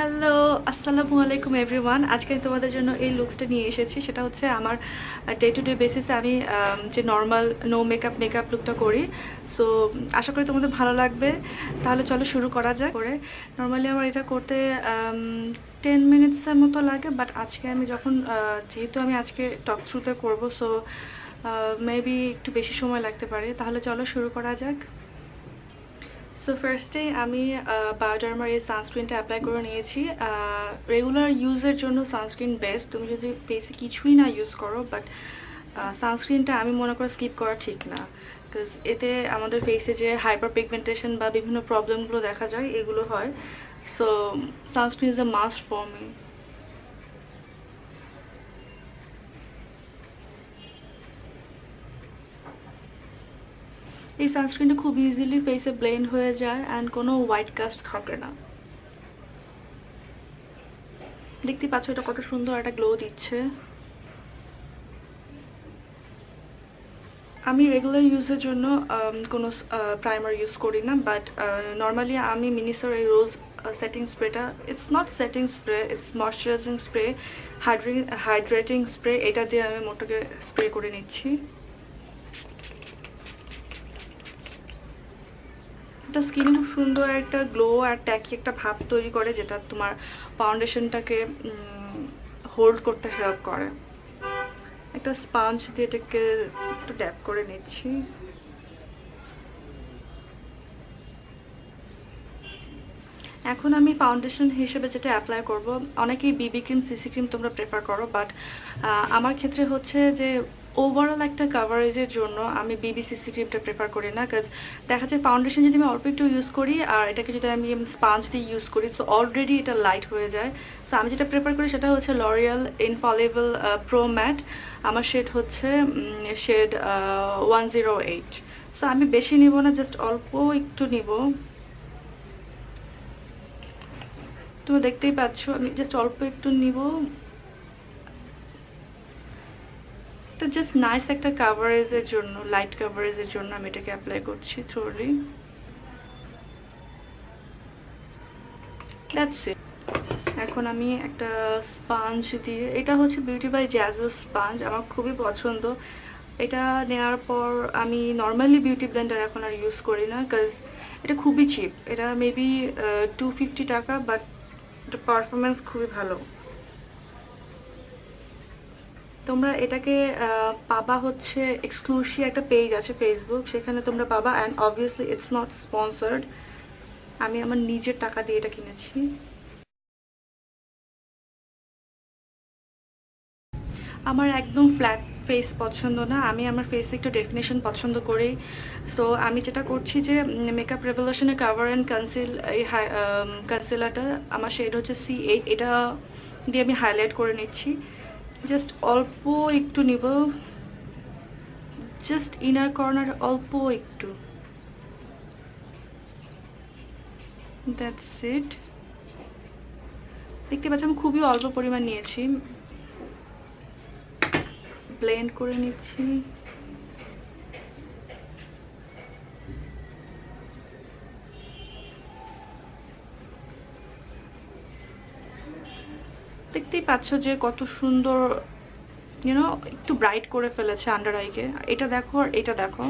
Hello, আসসালামু আলাইকুম everyone. আজকে আমি তোমাদের জন্য এই লুকসটা নিয়ে এসেছি। সেটা হচ্ছে আমার ডে টু ডে বেসিসে আমি যে নর্মাল নো মেকআপ লুকটা করি। সো আশা করি তোমাদের ভালো লাগবে। তাহলে চলো শুরু করা যাক। করে নর্মালি আমার এটা করতে 10 মিনিটসের মতো লাগে, বাট আজকে আমি যখন যেহেতু আমি আজকে টক থ্রুতে করবো, সো মেবি একটু বেশি সময় লাগতে পারে। তাহলে চলো শুরু করা যাক। সো ফার্স্টে আমি বায়োডার্মার এই সানস্ক্রিনটা অ্যাপ্লাই করে নিয়েছি। রেগুলার ইউজের জন্য সানস্ক্রিন বেস্ট। তুমি যদি বেশি কিছুই না ইউজ করো, বাট সানস্ক্রিনটা আমি মনে করি স্কিপ করা ঠিক না, বিকজ এতে আমাদের ফেসে যে হাইপার পিগমেন্টেশন বা বিভিন্ন প্রবলেমগুলো দেখা যায় এগুলো হয়। So sunscreen is a must for me. এই সানস্ক্রিনটা খুব ইজিলি ফেসে ব্লেন্ড হয়ে যায় অ্যান্ড কোনো হোয়াইট কাস্ট থাকে না। দেখতে পাচ্ছ এটা কত সুন্দর একটা গ্লো দিচ্ছে। আমি রেগুলার ইউজের জন্য কোনো প্রাইমার ইউজ করি না, বাট নর্মালি আমি মিনিসোর এই রোজ সেটিং স্প্রেটা, it's not setting spray, it's moisturising spray, hydrating spray, এটা দিয়ে আমি মোটাকে স্প্রে করে নিচ্ছি। এটা স্কিনে খুব সুন্দর একটা গ্লো আর ট্যাকি একটা ভাব তৈরি করে, যেটা তোমার ফাউন্ডেশনটাকে হোল্ড করতে হেল্প করে। একটা স্পঞ্জ দিয়ে এটাকে একটু ড্যাপ করে নিচ্ছি। এখন আমি ফাউন্ডেশন হিসেবে যেটা অ্যাপ্লাই করব, অনেকেই বিবি ক্রিম সিসি ক্রিম তোমরা প্রেফার করো, বাট আমার ক্ষেত্রে হচ্ছে যে ওভারঅল একটা কাভারেজের জন্য আমি বিবি সিসি ক্রিমটা প্রেফার করি না, কাজ দেখা যায় ফাউন্ডেশন যদি আমি অল্প একটু ইউজ করি আর এটাকে যদি আমি স্পাঞ্জ দিয়ে ইউজ করি, সো অলরেডি এটা লাইট হয়ে যায়। সো আমি যেটা প্রেফার করি সেটা হচ্ছে লরিয়াল ইনফালিবল প্রো ম্যাট। আমার শেড হচ্ছে শেড 108। সো আমি বেশি নিব না, জাস্ট অল্প একটু নিব। তুমি দেখতেই পাচ্ছ আমি জাস্ট অল্প একটু নিব। তো জাস্ট নাইস একটা কাভারেজের জন্য, লাইট কাভারেজের জন্য আমি এটাকে অ্যাপ্লাই করছি থ্রোলি। That's it. এখন আমি একটা স্পাঞ্জ দিয়ে, এটা হচ্ছে বিউটি বাই জ্যাজের স্পাঞ্জ, আমার খুবই পছন্দ। এটা নেওয়ার পর আমি নর্মালি বিউটি ব্লেন্ডার এখন আর ইউজ করি না, কাজ এটা খুবই চিপ। এটা মেবি 250 টাকা, বাট এটা পারফরমেন্স খুবই ভালো। তোমরা এটাকে পাবা হচ্ছে এক্সক্লুসিভ একটা পেজ আছে ফেসবুক, সেখানে তোমরা পাবা। And obviously it's not sponsored, আমি আমার নিজের টাকা দিয়ে এটা কিনেছি। আমার একদম ফ্ল্যাট ফেস পছন্দ না, আমি আমার ফেসে একটু ডেফিনেশন পছন্দ করি। সো আমি যেটা করছি যে মেকআপ রেভলিউশনের কাভার অ্যান্ড কনসিল, এই কনসিলারটা আমার শেড হচ্ছে C8, এটা দিয়ে আমি হাইলাইট করে নিচ্ছি। জাস্ট অল্প একটু নিব, জাস্ট ইনার কর্নার অল্প একটু। That's it. দেখতে পাচ্ছি আমি খুবই অল্প পরিমাণ নিয়েছি, ব্লেন্ড করে নিচ্ছি। দেখতেই পাচ্ছ যে কত সুন্দর একটু ব্রাইট করে ফেলেছে আন্ডার আইকে। এটা দেখো আর এটা দেখো।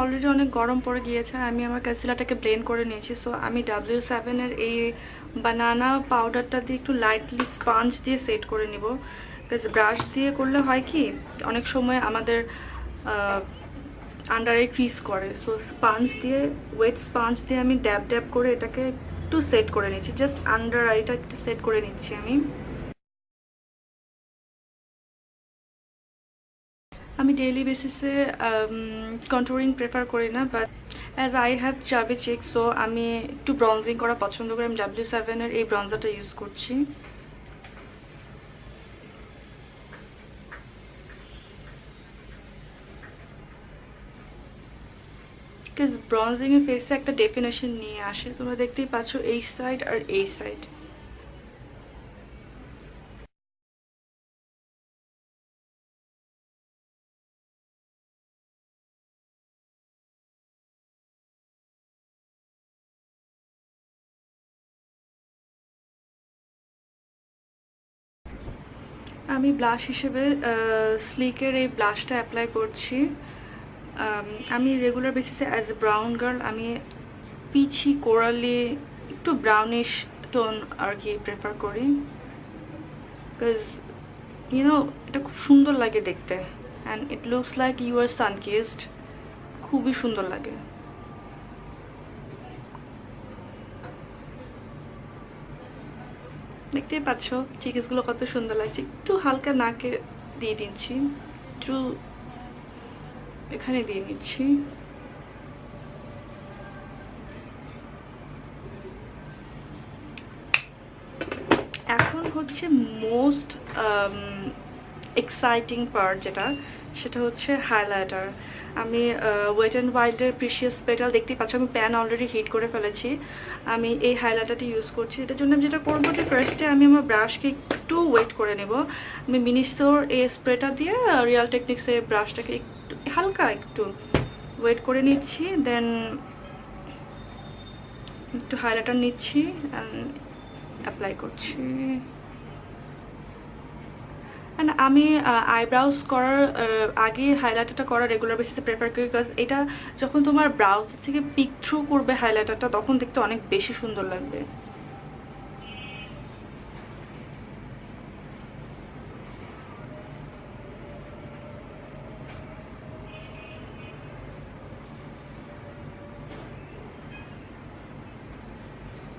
অলরেডি অনেক গরম পড়ে গিয়েছে, আমি আমার কনসিলারটাকে ব্লেন্ড করে নিয়েছি। সো আমি W7 এর এই বানানা পাউডারটা দিয়ে একটু লাইটলি স্পঞ্জ দিয়ে সেট করে নিব। ব্রাশ দিয়ে করলে হয় কি, অনেক সময় আমাদের আন্ডারে ক্রিজ করে। সো স্পঞ্জ দিয়ে, ওয়েট স্পঞ্জ দিয়ে আমি ড্যাব ড্যাব করে এটাকে একটু সেট করে নিচ্ছি, জাস্ট আন্ডার আইটা একটু সেট করে নিচ্ছি আমি। আমি ডেইলি বেসিসে কন্ট্রোলিং প্রেফার করি না, বাট অ্যাজ আই হ্যাভ চাবি চিক, সো আমি একটু ব্রঞ্জিং করা পছন্দ করি। আমি W7 এর এই ব্রঞ্জারটা ইউজ করছি। বিকজ ব্রঞ্জিংয়ে ফেসে একটা ডেফিনেশন নিয়ে আসে। তোমরা দেখতেই পাচ্ছ এই সাইড আর এই সাইড। আমি ব্লাশ হিসেবে স্লিকের এই ব্লাশটা অ্যাপ্লাই করছি। আমি রেগুলার বেসিসে অ্যাজ এ ব্রাউন গার্ল আমি পিচি কোরালি একটু ব্রাউনিশ টোন আর কি প্রেফার করি, বিকজ এটা খুব সুন্দর লাগে দেখতে, and it looks like you are sunkissed. খুবই সুন্দর লাগে। দেখতেই পাচ্ছ চিকেসগুলো কত সুন্দর লাগছে। একটু হালকা নাকে দিয়ে দিচ্ছি, একটু এখানে দিয়ে নিচ্ছি। এখন হচ্ছে মোস্ট এক্সাইটিং পার্ট যেটা, সেটা হচ্ছে হাইলাইটার। আমি ওয়েট অ্যান্ড ওয়াইল্ডের প্রিশিয়াস পেটাল দেখতেই পাচ্ছ, আমি প্যান অলরেডি হিট করে ফেলেছি। আমি এই হাইলাইটারটি ইউজ করছি। এটার জন্য আমি যেটা করবো যে ফার্স্টে আমি আমার ব্রাশকে একটু ওয়েট করে নেব। আমি মিনিসোর এই স্প্রেটা দিয়ে রিয়াল টেকনিক্সের ব্রাশটাকে একটু হালকা একটু ওয়েট করে নিচ্ছি, দেন একটু হাইলাইটার নিচ্ছি অ্যান্ড অ্যাপ্লাই করছি। অ্যান্ড আমি আইব্রাউজ করার আগে হাইলাইটারটা করা রেগুলার বেসিসে প্রেফার করি, বিকজ এটা যখন তোমার ব্রাউজ থেকে পিক থ্রু করবে হাইলাইটারটা, তখন দেখতে অনেক বেশি সুন্দর লাগবে।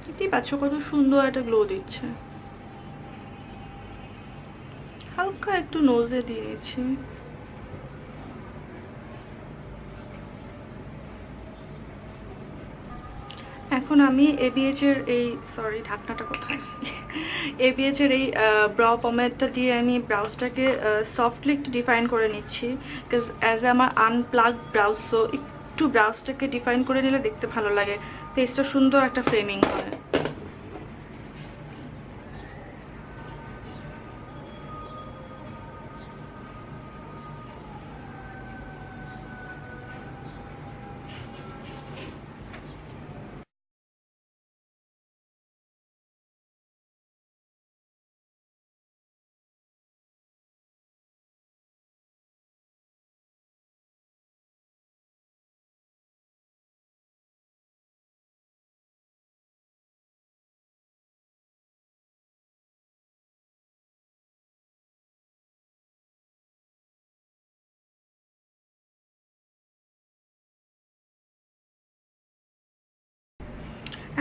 দেখতেই পাচ্ছ কত সুন্দর একটা গ্লো দিচ্ছে। হালকা একটু নোজে দিয়েছি। এখন আমি এবিএইচ এর এই ঢাকনাটা কোথায়, এবিএইচ এর এই ব্রাউ পমেডটা দিয়ে আমি ব্রাউজটাকে সফটলি একটু ডিফাইন করে নিচ্ছি, বিকজ অ্যাজ আমার আনপ্লাগ ব্রাউজ, সো একটু ব্রাউজটাকে ডিফাইন করে নিলে দেখতে ভালো লাগে, ফেসটা সুন্দর একটা ফ্রেমিং হয়।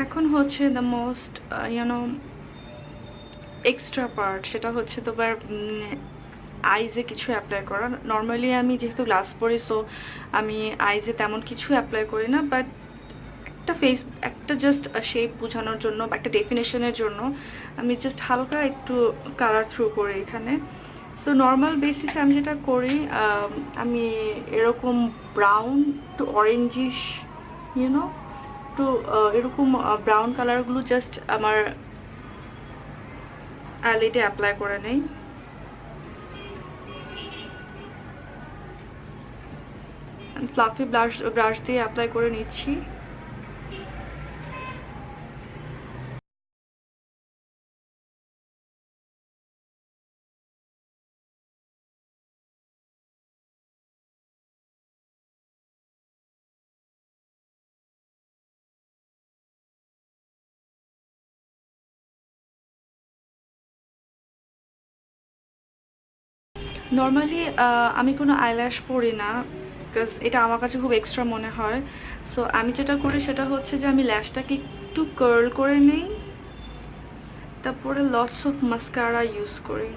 এখন হচ্ছে দ্য মোস্ট এক্সট্রা পার্ট, সেটা হচ্ছে তোমার আইজে কিছু অ্যাপ্লাই করা। নর্মালি আমি যেহেতু গ্লাস পরি, সো আমি আইজে তেমন কিছু অ্যাপ্লাই করি না, বাট একটা জাস্ট শেপ বোঝানোর জন্য বা একটা ডেফিনেশনের জন্য আমি জাস্ট হালকা একটু কালার থ্রু করি এখানে। সো নর্মাল বেসিসে আমি যেটা করি, আমি এরকম ব্রাউন টু অরেঞ্জিশ তো এরকম ব্রাউন কালারগুলো জাস্ট আমার আইলিডে অ্যাপ্লাই করে নেই। ফ্লাফি ব্রাশ দিয়ে অ্যাপ্লাই করে নিচ্ছি। নর্মালি আমি কোনো আইল্যাশ পরি না, বিকজ এটা আমার কাছে খুব এক্সট্রা মনে হয়। সো আমি যেটা করি সেটা হচ্ছে যে আমি ল্যাশটাকে একটু কার্ল করে নিই, তারপরে লটস অফ মাস্কারা ইউজ করি।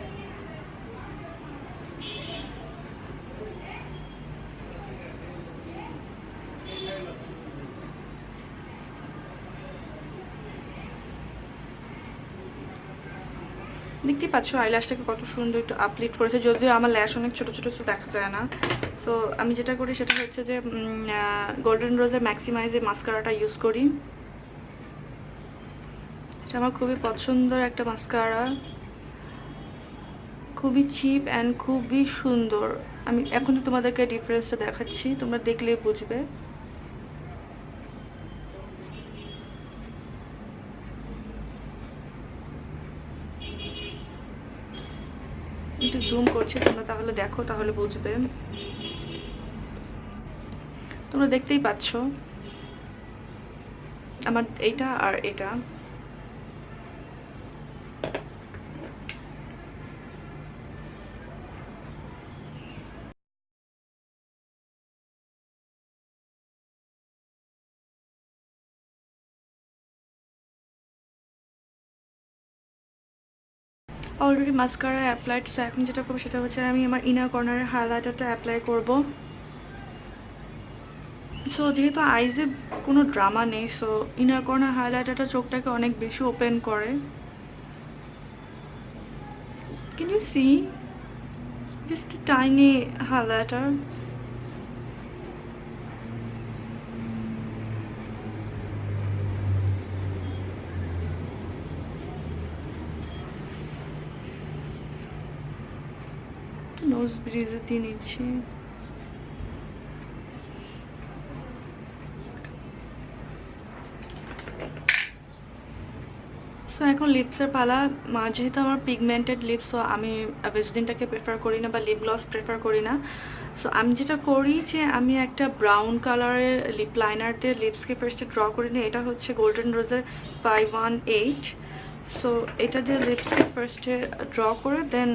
দেখতেই পাচ্ছ আইল্যাশটাকে কত সুন্দর একটু আপলিফ্ট করেছে, যদিও আমার ল্যাশ অনেক ছোট ছোট, দেখা যায় না। সো আমি যেটা করি সেটা হচ্ছে যে গোল্ডেন রোজের ম্যাক্সিমাইজ মাস্কারাটা ইউজ করি। এটা আমার খুবই পছন্দের একটা মাস্কারা, খুবই চিপ অ্যান্ড খুবই সুন্দর। আমি এখন তো তোমাদেরকে ডিফারেন্সটা দেখাচ্ছি, তোমরা দেখলেই বুঝবে। একটু জুম করছি, তোমরা তাহলে দেখো, তাহলে বুঝবে। তোমরা দেখতেই পাচ্ছ আমার এইটা আর এটা। Already mascara applied. সো এখন যেটা করবো সেটা হচ্ছে আমি আমার ইনার কর্নারের হাইলাইটারটা অ্যাপ্লাই করব। সো যেহেতু আইজে কোনো ড্রামা নেই, সো ইনার কর্নার হাইলাইটারটা চোখটাকে অনেক বেশি ওপেন করে। Can you see just a tiny highlighter? Nose ব্রিজে দিয়ে নিচ্ছি। সো এখন লিপসের পালা। যেহেতু আমার পিগমেন্টেড লিপস, সো আমি ভেসলিনটাকে প্রেফার করি না বা লিপ গ্লস প্রেফার করি না। সো আমি যেটা করি যে আমি একটা ব্রাউন কালারের লিপ লাইনার দিয়ে লিপসকে ফার্স্টে ড্র করে নিই। এটা হচ্ছে গোল্ডেন রোজের 518। সো এটা দিয়ে লিপসকে ফার্স্টে ড্র করে দেন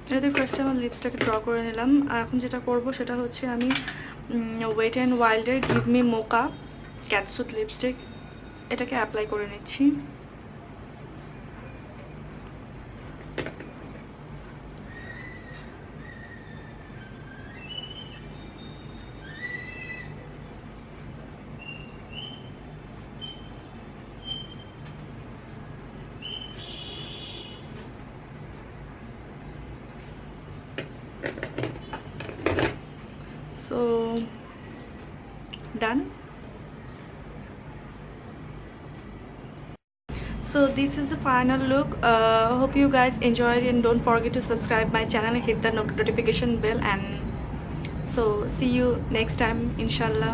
এটাতে ফার্স্টে আমার লিপসটাকে ড্র করে নিলাম। আর এখন যেটা করব সেটা হচ্ছে আমি ওয়েট অ্যান্ড ওয়াইল্ডের give me mocha catsuit lipstick এটাকে অ্যাপ্লাই করে নিচ্ছি। So done. So this is the final look. Hope you guys enjoyed it, and don't forget to subscribe my channel and hit the notification bell. And so see you next time, inshallah.